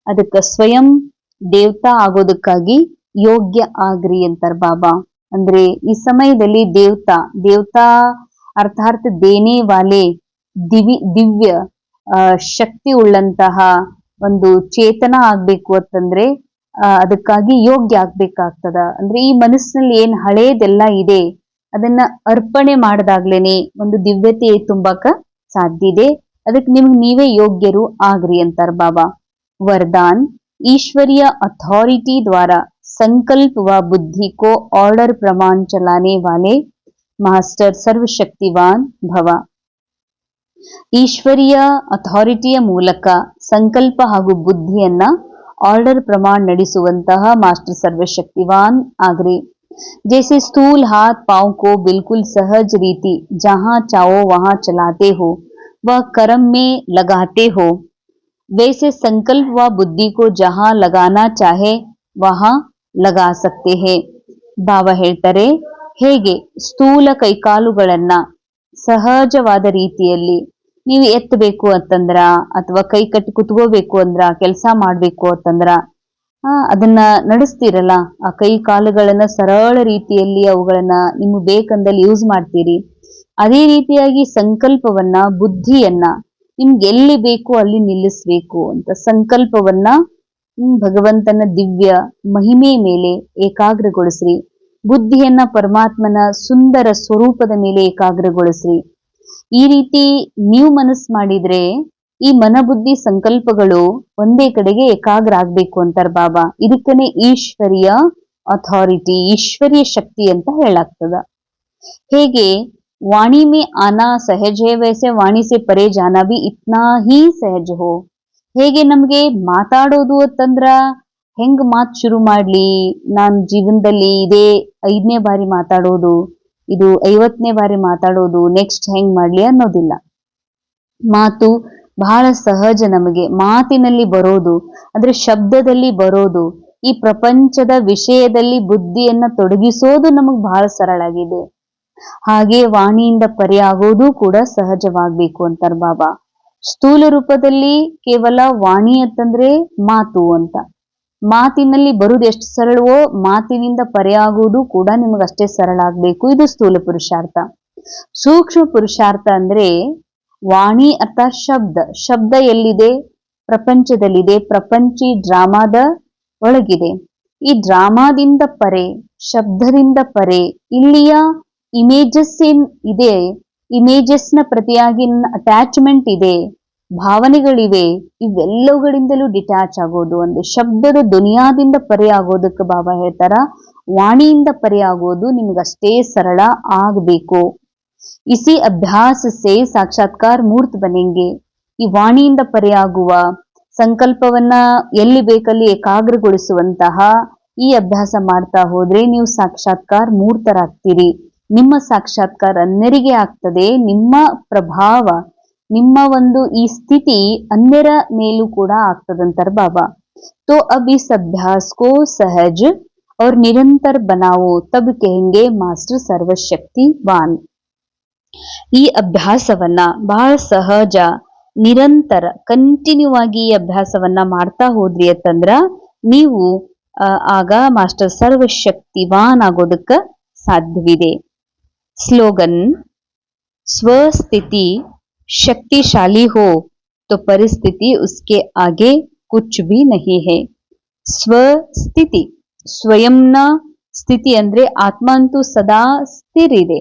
Speaker 1: ಅದಕ್ಕೆ ಸ್ವಯಂ ದೇವತಾ ಆಗೋದಕ್ಕಾಗಿ ಯೋಗ್ಯ ಆಗ್ರಿ ಅಂತಾರ ಬಾಬಾ. ಅಂದ್ರೆ ಈ ಸಮಯದಲ್ಲಿ ದೇವತಾ ಅರ್ಥಾತ್ ದೇನೆ ವಾಲೆ, ದಿವ್ಯ ಶಕ್ತಿ ಉಳ್ಳಂತಹ ಒಂದು ಚೇತನ ಆಗ್ಬೇಕು ಅಂತಂದ್ರೆ ಅದಕ್ಕಾಗಿ ಯೋಗ್ಯ ಆಗ್ಬೇಕಾಗ್ತದ. ಅಂದ್ರೆ ಈ ಮನಸ್ಸಿನಲ್ಲಿ ಏನ್ ಹಳೇದೆಲ್ಲ ಇದೆ ಅದನ್ನ ಅರ್ಪಣೆ ಮಾಡಿದಾಗ್ಲೇನೆ ಒಂದು ದಿವ್ಯತೆ ತುಂಬಾಕ ಸಾಧ್ಯ ಇದೆ. ಅದಕ್ಕೆ ನಿಮ್ಗೆ ನೀವೇ ಯೋಗ್ಯರು ಆಗ್ರಿ ಅಂತಾರ ಬಾಬಾ. वरदान, ईश्वरीय अथॉरिटी द्वारा संकल्प व बुद्धि को ऑर्डर प्रमाण चलाने वाले मास्टर सर्वशक्तिवान भव. ಈಶ್ವರೀಯ ಅಥಾರಿಟಿಯ ಮೂಲಕ ಸಂಕಲ್ಪ ಹಾಗೂ ಬುದ್ಧಿಯನ್ನ ಆರ್ಡರ್ ಪ್ರಮಾಣ ನಡೆಸುವಂತಹ ಮಾಸ್ಟರ್ ಸರ್ವशक्तिवान ಆಗ್ರಿ। जैसे स्थूल हाथ पांव को बिल्कुल सहज रीति जहां चाहो वहां चलाते हो व कर्म में लगाते हो, वैसे संकल्प व बुद्धि को जहां लगाना चाहे वहां लगा सकते हैं। ಬಾಬಾ ಹೇಳ್ತಾರೆ, ಹೇಗೆ ಸ್ಥೂಲ ಕೈಕಾಲುಗಳನ್ನ ಸಹಜವಾದ ರೀತಿಯಲ್ಲಿ ನೀವು ಎತ್ತಬೇಕು ಅಂತಂದ್ರ, ಅಥವಾ ಕೈ ಕಟ್ಟಿ ಕುತ್ಕೋಬೇಕು ಅಂದ್ರ, ಕೆಲಸ ಮಾಡ್ಬೇಕು ಅಂತಂದ್ರ ಅದನ್ನ ನಡೆಸ್ತೀರಲ್ಲ, ಆ ಕೈ ಕಾಲುಗಳನ್ನ ಸರಳ ರೀತಿಯಲ್ಲಿ ಅವುಗಳನ್ನ ನಿಮ್ಗೆ ಬೇಕಂದಲ್ಲಿ ಯೂಸ್ ಮಾಡ್ತೀರಿ। ಅದೇ ರೀತಿಯಾಗಿ ಸಂಕಲ್ಪವನ್ನ, ಬುದ್ಧಿಯನ್ನ ನಿಮ್ಗೆ ಎಲ್ಲಿ ಬೇಕು ಅಲ್ಲಿ ನಿಲ್ಲಿಸ್ಬೇಕು ಅಂತ ಸಂಕಲ್ಪವನ್ನ ಭಗವಂತನ ದಿವ್ಯ ಮಹಿಮೆ ಮೇಲೆ ಏಕಾಗ್ರಗೊಳಿಸ್ರಿ। ಬುದ್ಧಿಯನ್ನ ಪರಮಾತ್ಮನ ಸುಂದರ ಸ್ವರೂಪದ ಮೇಲೆ ಏಕಾಗ್ರಗೊಳಿಸ್ರಿ। ಈ ರೀತಿ ನೀವು ಮನಸ್ಸು ಮಾಡಿದ್ರೆ ಈ ಮನಬುದ್ಧಿ ಸಂಕಲ್ಪಗಳು ಒಂದೇ ಕಡೆಗೆ ಏಕಾಗ್ರ ಆಗ್ಬೇಕು ಅಂತಾರ ಬಾಬಾ। ಇದಕ್ಕನೆ ಈಶ್ವರಿಯ ಅಥಾರಿಟಿ, ಈಶ್ವರಿಯ ಶಕ್ತಿ ಅಂತ ಹೇಳಾಗ್ತದ। ಹೇಗೆ ವಾಣಿ ಮೇ ಆನಾ ಸಹಜ ಹೈ, ವೈಸೆ ವಾಣಿ ಸೆ ಪರೆ ಜಾನಾ ಭಿ ಇತ್ನಾ ಹಿ ಸಹಜ ಹೋ। ಹೇಗೆ ನಮ್ಗೆ ಮಾತಾಡೋದು ಅಂತಂದ್ರ ಹೆಂಗ್ ಮಾತು ಶುರು ಮಾಡ್ಲಿ, ನಾನ್ ಜೀವನದಲ್ಲಿ ಇದೇ 5ನೇ ಬಾರಿ ಮಾತಾಡೋದು, ಇದು 50ನೇ ಬಾರಿ ಮಾತಾಡೋದು, ನೆಕ್ಸ್ಟ್ ಹೆಂಗ್ ಮಾಡ್ಲಿ ಅನ್ನೋದಿಲ್ಲ। ಮಾತು ಬಹಳ ಸಹಜ, ನಮಗೆ ಮಾತಿನಲ್ಲಿ ಬರೋದು, ಅಂದ್ರೆ ಶಬ್ದದಲ್ಲಿ ಬರೋದು, ಈ ಪ್ರಪಂಚದ ವಿಷಯದಲ್ಲಿ ಬುದ್ಧಿಯನ್ನ ತೊಡಗಿಸೋದು ನಮಗ್ ಬಹಳ ಸರಳ ಆಗಿದೆ। ಹಾಗೆ ವಾಣಿಯಿಂದ ಪರಿ ಆಗೋದು ಕೂಡ ಸಹಜವಾಗ್ಬೇಕು ಅಂತಾರ ಬಾಬಾ। ಸ್ಥೂಲ ರೂಪದಲ್ಲಿ ಕೇವಲ ವಾಣಿ ಅಂತಂದ್ರೆ ಮಾತು ಅಂತ, ಮಾತಿನಲ್ಲಿ ಬರುವುದು ಎಷ್ಟು ಸರಳವೋ ಮಾತಿನಿಂದ ಪರಿ ಆಗೋದು ಕೂಡ ನಿಮಗಷ್ಟೇ ಸರಳ ಆಗ್ಬೇಕು, ಇದು ಸ್ಥೂಲ ಪುರುಷಾರ್ಥ। ಸೂಕ್ಷ್ಮ ಪುರುಷಾರ್ಥ ಅಂದ್ರೆ ವಾಣಿ ಅರ್ಥಾತ್ ಶಬ್ದ, ಶಬ್ದ ಎಲ್ಲಿದೆ? ಪ್ರಪಂಚದಲ್ಲಿದೆ, ಪ್ರಪಂಚಿ ಡ್ರಾಮಾದ ಒಳಗಿದೆ। ಈ ಡ್ರಾಮಾದಿಂದ ಪರೆ, ಶಬ್ದದಿಂದ ಪರೆ ಇಲ್ಲಿಯ ಇಮೇಜಸ್ ಏನ್ ಇದೆ, ಇಮೇಜಸ್ ನ ಪ್ರತಿಯಾಗಿ ಅಟ್ಯಾಚ್ಮೆಂಟ್ ಇದೆ, ಭಾವನೆಗಳಿವೆ, ಇವೆಲ್ಲವುಗಳಿಂದಲೂ ಡಿಟ್ಯಾಚ್ ಆಗೋದು, ಅಂದ್ರೆ ಶಬ್ದದ ದುನಿಯಾದಿಂದ ಪರಿ ಆಗೋದಕ್ಕೆ ಬಾಬಾ ಹೇಳ್ತಾರ ವಾಣಿಯಿಂದ ಪರಿ ಆಗೋದು ನಿಮ್ಗಷ್ಟೇ ಸರಳ ಆಗ್ಬೇಕು। ಇಸಿ ಅಭ್ಯಾಸ ಸೇ ಸಾಕ್ಷಾತ್ಕಾರ ಮೂರ್ತ ಬನೆಂಗೆ। ಈ ವಾಣಿಯಿಂದ ಪರಿ ಆಗುವ ಸಂಕಲ್ಪವನ್ನ ಎಲ್ಲಿ ಬೇಕಲ್ಲಿ ಏಕಾಗ್ರಗೊಳಿಸುವಂತಹ ಈ ಅಭ್ಯಾಸ ಮಾಡ್ತಾ ಹೋದ್ರೆ ನೀವು ಸಾಕ್ಷಾತ್ಕಾರ ಮೂರ್ತರಾಗ್ತೀರಿ। ನಿಮ್ಮ ಸಾಕ್ಷಾತ್ಕಾರ ಅನ್ಯರಿಗೆ ಆಗ್ತದೆ, ನಿಮ್ಮ ಪ್ರಭಾವ, ನಿಮ್ಮ ಒಂದು ಈ ಸ್ಥಿತಿ ಅನ್ಯರ ಮೇಲೂ ಕೂಡ ಆಗ್ತದಂತಾರ ಬಾಬಾ। तो अब इस अभ्यास को सहज और निरंतर बनाओ, तब कहेंगे मास्टर सर्वशक्तिवान। ಈ ಅಭ್ಯಾಸವನ್ನ ಬಹಳ ಸಹಜ, ನಿರಂತರ, ಕಂಟಿನ್ಯೂ ಆಗಿ ಈ ಅಭ್ಯಾಸವನ್ನ ಮಾಡ್ತಾ ಹೋದ್ರಿ ಅಂತಂದ್ರ ನೀವು ಆಗ ಮಾಸ್ಟರ್ ಸರ್ವಶಕ್ತಿವಾನ್ ಆಗೋದಕ್ಕ ಸಾಧ್ಯವಿದೆ। ಸ್ಲೋಗನ್, ಸ್ವಸ್ಥಿತಿ शक्तिशाली हो तो परिस्थिति उसके आगे कुछ भी नहीं है। ಸ್ವಸ್ಥಿತಿ, ಸ್ವಯಂನ ಸ್ಥಿತಿ ಅಂದ್ರೆ ಆತ್ಮ ಅಂತೂ ಸದಾ ಸ್ಥಿರ ಇದೆ।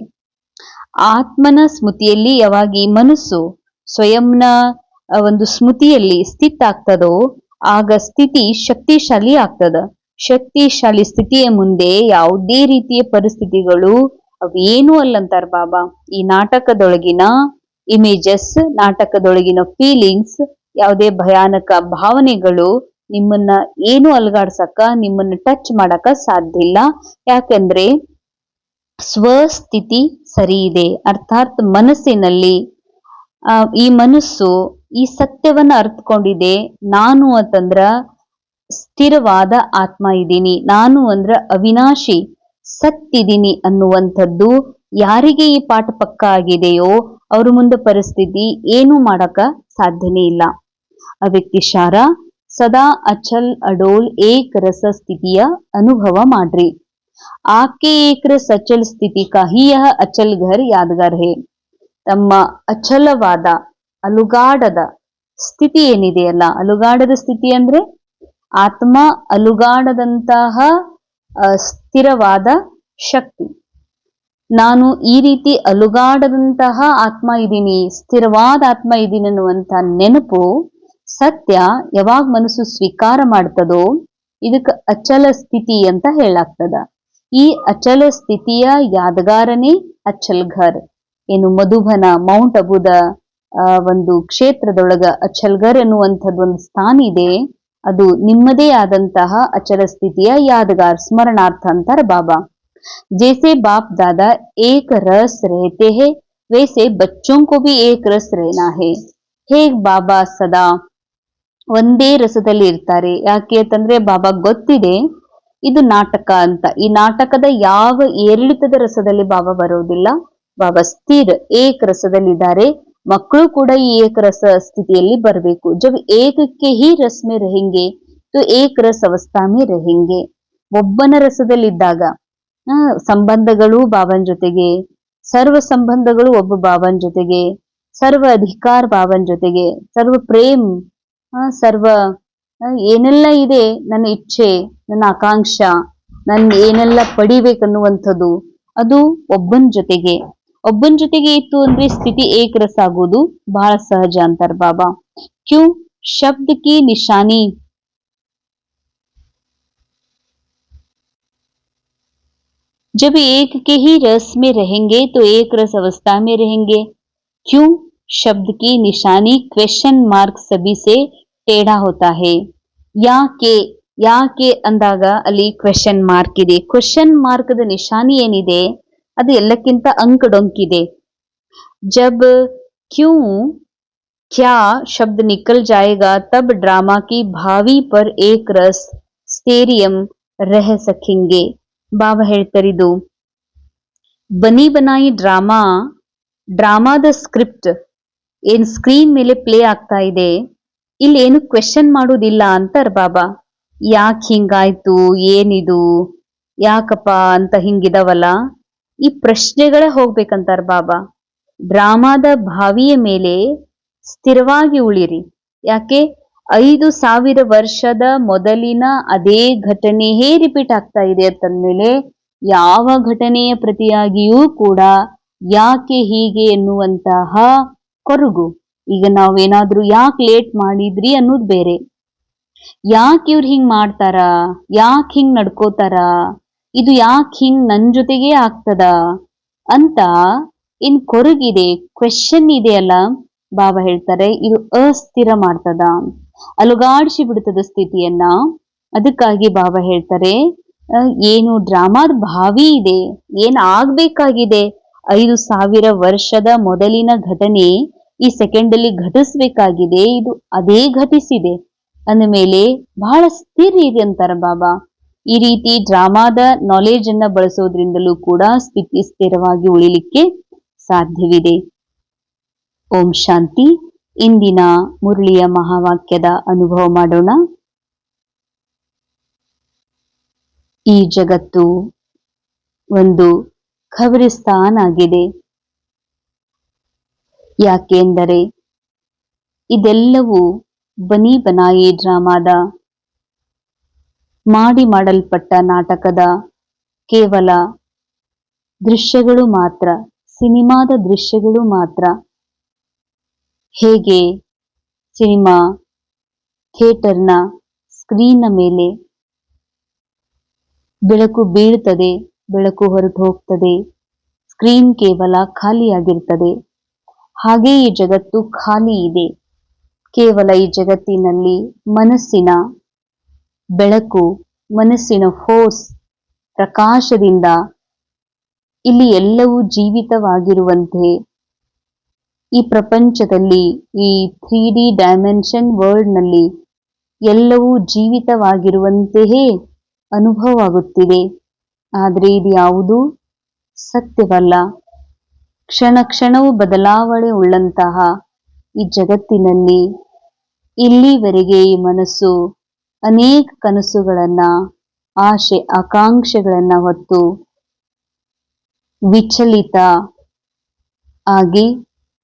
Speaker 1: ಆತ್ಮನ ಸ್ಮೃತಿಯಲ್ಲಿ ಯಾವಾಗ ಈ ಮನಸ್ಸು ಸ್ವಯಂನ ಒಂದು ಸ್ಮೃತಿಯಲ್ಲಿ ಸ್ಥಿತ ಆಗ್ತದೋ ಆಗ ಸ್ಥಿತಿ ಶಕ್ತಿಶಾಲಿ ಆಗ್ತದ। ಶಕ್ತಿಶಾಲಿ ಸ್ಥಿತಿಯ ಮುಂದೆ ಯಾವುದೇ ರೀತಿಯ ಪರಿಸ್ಥಿತಿಗಳು ಅವೇನೂ ಅಲ್ಲಂತಾರ ಬಾಬಾ। ಈ ನಾಟಕದೊಳಗಿನ ಇಮೇಜಸ್, ನಾಟಕದೊಳಗಿನ ಫೀಲಿಂಗ್ಸ್, ಯಾವುದೇ ಭಯಾನಕ ಭಾವನೆಗಳು ನಿಮ್ಮನ್ನ ಏನು ಅಲ್ಗಾಡ್ಸಕ, ನಿಮ್ಮನ್ನ ಟಚ್ ಮಾಡಕ ಸಾಧ್ಯ ಇಲ್ಲ। ಯಾಕೆಂದ್ರೆ ಸ್ವಸ್ಥಿತಿ ಸರಿ ಇದೆ, ಅರ್ಥಾತ್ ಮನಸ್ಸಿನಲ್ಲಿ ಈ ಮನಸ್ಸು ಈ ಸತ್ಯವನ್ನ ಅರ್ಥಕೊಂಡಿದೆ, ನಾನು ಅಂತಂದ್ರ ಸ್ಥಿರವಾದ ಆತ್ಮ ಇದ್ದೀನಿ, ನಾನು ಅಂದ್ರ ಅವಿನಾಶಿ ಸತ್ತಿದ್ದೀನಿ ಅನ್ನುವಂಥದ್ದು ಯಾರಿಗೆ ಈ ಪಾಠ ಪಕ್ಕ ಆಗಿದೆಯೋ ಅವ್ರ ಮುಂದೆ ಪರಿಸ್ಥಿತಿ ಏನು ಮಾಡಕ ಸಾಧ್ಯನೇ ಇಲ್ಲ। ಅವ್ಯಕ್ತಿಶಾರ ಸದಾ ಅಚಲ್ ಅಡೋಲ್ ಏಕ ರಸ ಸ್ಥಿತಿಯ ಅನುಭವ ಮಾಡ್ರಿ। आपके एक रस अचल स्थिति का ही यह अचल घर यादगार है। ತಮ್ಮ ಅಚಲವಾದ ಅಲುಗಾಡದ ಸ್ಥಿತಿ ಏನಿದೆಯಲ್ಲ, ಅಲುಗಾಡದ ಸ್ಥಿತಿ ಅಂದ್ರೆ ಆತ್ಮ ಅಲುಗಾಡದಂತಹ ಸ್ಥಿರವಾದ ಶಕ್ತಿ। ನಾನು ಈ ರೀತಿ ಅಲುಗಾಡದಂತಹ ಆತ್ಮ ಇದ್ದೀನಿ, ಸ್ಥಿರವಾದ ಆತ್ಮ ಇದ್ದೀನಿ ಅನ್ನುವಂತ ನೆನಪು ಸತ್ಯ ಯಾವಾಗ ಮನಸ್ಸು ಸ್ವೀಕಾರ ಮಾಡ್ತದೋ ಇದಕ್ಕೆ ಅಚಲ ಸ್ಥಿತಿ ಅಂತ ಹೇಳಾಗ್ತದ। ಈ ಅಚಲ ಸ್ಥಿತಿಯ ಯಾದಗಾರನೇ ಅಚಲ್ ಘರ್। ಏನು ಮಧುಬನ, ಮೌಂಟ್ ಅಬುದ ಒಂದು ಕ್ಷೇತ್ರದೊಳಗ ಅಚಲ್ಗರ್ ಎನ್ನುವಂಥದ್ದು ಒಂದು ಸ್ಥಾನ ಇದೆ, ಅದು ನಿಮ್ಮದೇ ಆದಂತಹ ಅಚಲ ಸ್ಥಿತಿಯ ಯಾದಗಾರ್ ಸ್ಮರಣಾರ್ಥ ಅಂತಾರೆ ಬಾಬಾ. जैसे बाप दादा एक रस रहते हैं वैसे बच्चों को भी एक रस रहना है. ಹೇಗ್ ಬಾಬಾ ಸದಾ ಒಂದೇ ರಸದಲ್ಲಿ ಇರ್ತಾರೆ. ಯಾಕೆ ಅಂತಂದ್ರೆ ಬಾಬಾ ಗೊತ್ತಿದೆ ಇದು ನಾಟಕ ಅಂತ. ಈ ನಾಟಕದ ಯಾವ ಏರಿಳಿತದ ರಸದಲ್ಲಿ ಬಾಬಾ ಬರೋದಿಲ್ಲ. ಬಾಬಾ ಸ್ಥಿರ ಏಕ ರಸದಲ್ಲಿದ್ದಾರೆ. ಮಕ್ಕಳು ಕೂಡ ಈ ಏಕರಸ ಸ್ಥಿತಿಯಲ್ಲಿ ಬರಬೇಕು. ಜब एक के ही रस में रहेंगे तो एक रस अवस्था में रहेंगे. ಒಬ್ಬನ ರಸದಲ್ಲಿದ್ದಾಗ ಸಂಬಂಧಗಳು ಬಾಬನ್ ಜೊತೆಗೆ, ಸರ್ವ ಸಂಬಂಧಗಳು ಒಬ್ಬ ಬಾಬನ್ ಜೊತೆಗೆ, ಸರ್ವ ಅಧಿಕಾರ ಬಾಬನ್ ಜೊತೆಗೆ, ಸರ್ವ ಪ್ರೇಮ್, ಸರ್ವ ಏನೆಲ್ಲ ಇದೆ, ನನ್ನ ಇಚ್ಛೆ, ನನ್ನ ಆಕಾಂಕ್ಷ, ನನ್ ಏನೆಲ್ಲ ಪಡಿಬೇಕನ್ನುವಂಥದ್ದು ಅದು ಒಬ್ಬನ ಜೊತೆಗೆ ಇತ್ತು ಅಂದ್ರೆ ಸ್ಥಿತಿ ಏಕರಸ ಆಗೋದು ಬಹಳ ಸಹಜ ಅಂತಾರ ಬಾಬಾ. ಕ್ಯೂ ಶಬ್ದ ಕಿ ನಿಶಾನಿ जब एक के ही रस में रहेंगे तो एक रस अवस्था में रहेंगे. क्यों शब्द की निशानी क्वेश्चन मार्क सभी से टेढ़ा होता है. ಯಾಕೆ ಅಂದಾಗ ಅಲ್ಲಿ ಕ್ವೆಶ್ಚನ್ ಮಾರ್ಕ್ ಇದೆ. ಕ್ವೆಶ್ಚನ್ ಮಾರ್ಕ್ದ ನಿಶಾನಿ ಏನಿದೆ ಅದು ಎಲ್ಲಕ್ಕಿಂತ ಅಂಕಡೊಂಕಿದೆ. जब क्यों क्या शब्द निकल जाएगा तब ड्रामा की भावी पर एक रस स्टेरियम रह सकेंगे. ಬಾಬಾ ಹೇಳ್ತಾರಿದು ಬನಿ ಬನಾಯಿ ಡ್ರಾಮಾದ ಸ್ಕ್ರಿಪ್ಟ್ ಏನ್ ಸ್ಕ್ರೀನ್ ಮೇಲೆ ಪ್ಲೇ ಆಗ್ತಾ ಇದೆ, ಇಲ್ಲಿ ಏನು ಕ್ವೆಶ್ಚನ್ ಮಾಡೋದಿಲ್ಲ ಅಂತಾರ ಬಾಬಾ. ಯಾಕೆ ಹಿಂಗಾಯ್ತು, ಏನಿದು, ಯಾಕಪ್ಪ ಅಂತ ಹಿಂಗಿದಾವಲ್ಲ, ಈ ಪ್ರಶ್ನೆಗಳೇ ಹೋಗ್ಬೇಕಂತಾರ ಬಾಬಾ. ಡ್ರಾಮಾದ ಭಾವಿಯ ಮೇಲೆ ಸ್ಥಿರವಾಗಿ ಉಳಿರಿ. ಯಾಕೆ 5,000 ವರ್ಷದ ಮೊದಲಿನ ಅದೇ ಘಟನೆಯೇ ರಿಪೀಟ್ ಆಗ್ತಾ ಇದೆ ಅಂತಂದ್ಮೇಲೆ ಯಾವ ಘಟನೆಯ ಪ್ರತಿಯಾಗಿಯೂ ಕೂಡ ಯಾಕೆ ಹೀಗೆ ಎನ್ನುವಂತಹ ಕೊರಗು. ಈಗ ನಾವೇನಾದ್ರೂ ಯಾಕೆ ಲೇಟ್ ಮಾಡಿದ್ರಿ ಅನ್ನೋದು ಬೇರೆ, ಯಾಕೆ ಇವ್ರು ಹಿಂಗ್ ಮಾಡ್ತಾರ, ಯಾಕೆ ಹಿಂಗ್ ನಡ್ಕೋತಾರ, ಇದು ಯಾಕೆ ಹಿಂಗ್ ನನ್ ಜೊತೆಗೆ ಆಗ್ತದ ಅಂತ ಏನ್ ಕೊರಗಿದೆ, ಕ್ವೆಶ್ಚನ್ ಇದೆಯಲ್ಲ, ಬಾಬಾ ಹೇಳ್ತಾರೆ ಇದು ಅಸ್ಥಿರ ಮಾಡ್ತದ, ಅಲುಗಾಡಿಸಿ ಬಿಡ್ತದ ಸ್ಥಿತಿಯನ್ನ. ಅದಕ್ಕಾಗಿ ಬಾಬಾ ಹೇಳ್ತಾರೆ ಏನು ಡ್ರಾಮಾದ ಭಾವಿ ಇದೆ, ಏನ್ ಆಗ್ಬೇಕಾಗಿದೆ, 5,000 ವರ್ಷದ ಮೊದಲಿನ ಘಟನೆ ಈ ಸೆಕೆಂಡ್ ಅಲ್ಲಿ ಘಟಿಸ್ಬೇಕಾಗಿದೆ, ಇದು ಅದೇ ಘಟಿಸಿದೆ ಅಂದಮೇಲೆ ಬಹಳ ಸ್ಥಿರ ಇದೆ ಅಂತಾರ ಬಾಬಾ. ಈ ರೀತಿ ಡ್ರಾಮಾದ ನಾಲೆಜ್ ಅನ್ನ ಬಳಸೋದ್ರಿಂದಲೂ ಕೂಡ ಸ್ಥಿತಿ ಸ್ಥಿರವಾಗಿ ಉಳಿಲಿಕ್ಕೆ ಸಾಧ್ಯವಿದೆ. ಓಂ ಶಾಂತಿ. ಇಂದಿನ ಮುರಳಿಯ ಮಹಾವಾಕ್ಯದ ಅನುಭವ ಮಾಡೋಣ. ಈ ಜಗತ್ತು ಒಂದು ಖಬರಿಸ್ತಾನ್ ಆಗಿದೆ. ಯಾಕೆಂದರೆ ಇದೆಲ್ಲವೂ ಬನಿ ಬನಾಯಿ ಡ್ರಾಮಾದ ಮಾಡಲ್ಪಟ್ಟ ನಾಟಕದ ಕೇವಲ ದೃಶ್ಯಗಳು ಮಾತ್ರ, ಸಿನಿಮಾದ ದೃಶ್ಯಗಳು ಮಾತ್ರ. ಹೇಗೆ ಸಿನಿಮಾ ಥಿಯೇಟರ್ನ ಸ್ಕ್ರೀನ್ನ ಮೇಲೆ ಬೆಳಕು ಬೀಳ್ತದೆ, ಬೆಳಕು ಹೊರಟು ಹೋಗ್ತದೆ, ಸ್ಕ್ರೀನ್ ಕೇವಲ ಖಾಲಿಯಾಗಿರ್ತದೆ. ಹಾಗೆ ಈ ಜಗತ್ತು ಖಾಲಿ ಇದೆ. ಕೇವಲ ಈ ಜಗತ್ತಿನಲ್ಲಿ ಮನಸ್ಸಿನ ಬೆಳಕು, ಮನಸ್ಸಿನ ಫೋರ್ಸ್, ಪ್ರಕಾಶದಿಂದ ಇಲ್ಲಿ ಎಲ್ಲವೂ ಜೀವಿತವಾಗಿರುವಂತೆ ಈ ಪ್ರಪಂಚದಲ್ಲಿ, ಈ 3D ಡೈಮೆನ್ಷನ್ ವರ್ಲ್ಡ್ ನಲ್ಲಿ ಎಲ್ಲವೂ ಜೀವಿತವಾಗಿರುವಂತೆಯೇ ಅನುಭವವಾಗುತ್ತಿದೆ. ಆದರೆ ಇದು ಯಾವುದೂ ಸತ್ಯವಲ್ಲ. ಕ್ಷಣ ಕ್ಷಣವೂ ಬದಲಾವಣೆ ಉಳ್ಳಂತಹ ಈ ಜಗತ್ತಿನಲ್ಲಿ ಇಲ್ಲಿವರೆಗೆ ಈ ಮನಸ್ಸು ಅನೇಕ ಕನಸುಗಳನ್ನ, ಆಶೆ ಆಕಾಂಕ್ಷೆಗಳನ್ನ ಹೊತ್ತು ವಿಚಲಿತ ಆಗಿ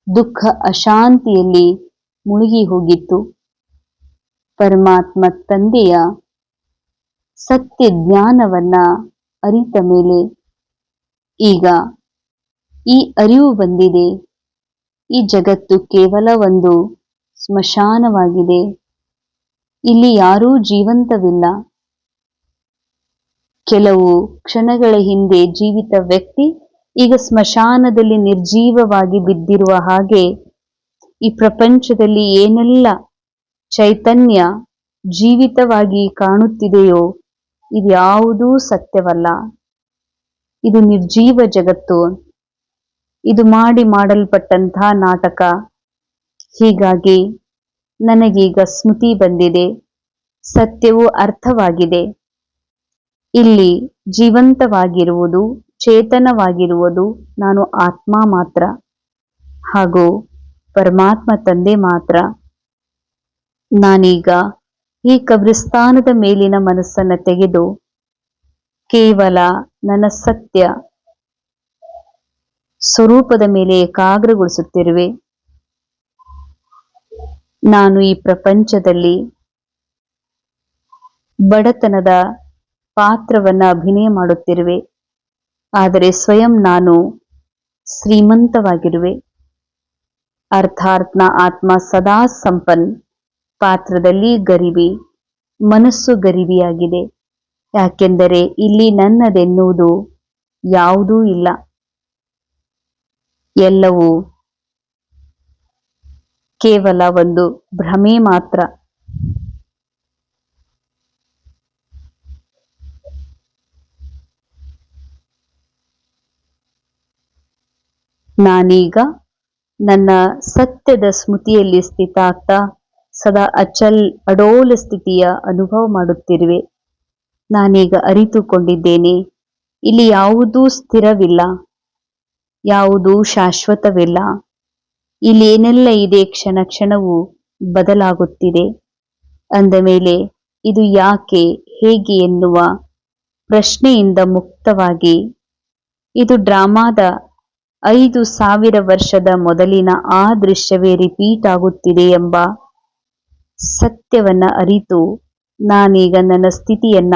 Speaker 1: ದುಃಖ ಅಶಾಂತಿಯಲ್ಲಿ ಮುಳುಗಿ ಹೋಗಿತ್ತು. ಪರಮಾತ್ಮ ತಂದೆಯ ಸತ್ಯ ಜ್ಞಾನವನ್ನ ಅರಿತ ಮೇಲೆ ಈಗ ಈ ಅರಿವು ಬಂದಿದೆ. ಈ ಜಗತ್ತು ಕೇವಲ ಒಂದು ಸ್ಮಶಾನವಾಗಿದೆ. ಇಲ್ಲಿ ಯಾರೂ ಜೀವಂತವಿಲ್ಲ. ಕೆಲವು ಕ್ಷಣಗಳ ಹಿಂದೆ ಜೀವಿತ ವ್ಯಕ್ತಿ ಈಗ ಸ್ಮಶಾನದಲ್ಲಿ ನಿರ್ಜೀವವಾಗಿ ಬಿದ್ದಿರುವ ಹಾಗೆ ಈ ಪ್ರಪಂಚದಲ್ಲಿ ಏನೆಲ್ಲ ಚೈತನ್ಯ ಜೀವಿತವಾಗಿ ಕಾಣುತ್ತಿದೆಯೋ ಇದ್ಯಾವುದೂ ಸತ್ಯವಲ್ಲ. ಇದು ನಿರ್ಜೀವ ಜಗತ್ತು. ಇದು ಮಾಡಲ್ಪಟ್ಟಂತಹ ನಾಟಕ. ಹೀಗಾಗಿ ನನಗೀಗ ಸ್ಮೃತಿ ಬಂದಿದೆ. ಸತ್ಯವು ಅರ್ಥವಾಗಿದೆ. ಇಲ್ಲಿ ಜೀವಂತವಾಗಿರುವುದು, ಚೇತನವಾಗಿರುವುದು ನಾನು ಆತ್ಮ ಮಾತ್ರ ಹಾಗೂ ಪರಮಾತ್ಮ ತಂದೆ ಮಾತ್ರ. ನಾನೀಗ ಈ ಕಬ್ರಿಸ್ತಾನದ ಮೇಲಿನ ಮನಸ್ಸನ್ನು ತೆಗೆದು ಕೇವಲ ನನ್ನ ಸತ್ಯ ಸ್ವರೂಪದ ಮೇಲೆ ಏಕಾಗ್ರಗೊಳಿಸುತ್ತಿರುವೆ. ನಾನು ಈ ಪ್ರಪಂಚದಲ್ಲಿ ಬಡತನದ ಪಾತ್ರವನ್ನು ಅಭಿನಯ ಮಾಡುತ್ತಿರುವೆ, ಆದರೆ ಸ್ವಯಂ ನಾನು ಶ್ರೀಮಂತವಾಗಿರುವೆ. ಅರ್ಥಾತ್ ಆತ್ಮ ಸದಾ ಸಂಪನ್ ಪಾತ್ರದಲ್ಲಿ ಗರಿಬಿ, ಮನಸ್ಸು ಗರಿಬಿಯಾಗಿದೆ. ಯಾಕೆಂದರೆ ಇಲ್ಲಿ ನನ್ನದೆನ್ನುವುದು ಯಾವುದೂ ಇಲ್ಲ. ಎಲ್ಲವೂ ಕೇವಲ ಒಂದು ಭ್ರಮೆ ಮಾತ್ರ. ನಾನೀಗ ನನ್ನ ಸತ್ಯದ ಸ್ಮೃತಿಯಲ್ಲಿ ಸ್ಥಿತ ಆಗ್ತಾ ಸದಾ ಅಡೋಲ ಸ್ಥಿತಿಯ ಅನುಭವ ಮಾಡುತ್ತಿರುವೆ. ನಾನೀಗ ಅರಿತುಕೊಂಡಿದ್ದೇನೆ, ಇಲ್ಲಿ ಯಾವುದೂ ಸ್ಥಿರವಿಲ್ಲ, ಯಾವುದೂ ಶಾಶ್ವತವಿಲ್ಲ. ಇಲ್ಲಿ ಏನೆಲ್ಲ ಇದೆ ಕ್ಷಣ ಕ್ಷಣವೂ ಬದಲಾಗುತ್ತಿದೆ. ಅಂದ ಮೇಲೆ ಇದು ಯಾಕೆ, ಹೇಗೆ ಎನ್ನುವ ಪ್ರಶ್ನೆಯಿಂದ ಮುಕ್ತವಾಗಿ ಇದು ಡ್ರಾಮಾದ 5,000 ವರ್ಷದ ಮೊದಲಿನ ಆ ದೃಶ್ಯವೇ ರಿಪೀಟ್ ಆಗುತ್ತಿದೆ ಎಂಬ ಸತ್ಯವನ್ನ ಅರಿತು ನಾನೀಗ ನನ್ನ ಸ್ಥಿತಿಯನ್ನ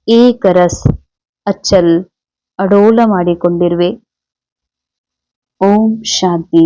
Speaker 1: ಏಕರಸ್ ಅಡೋಲ ಮಾಡಿಕೊಂಡಿರುವೆ. ಓಂ ಶಾಂತಿ.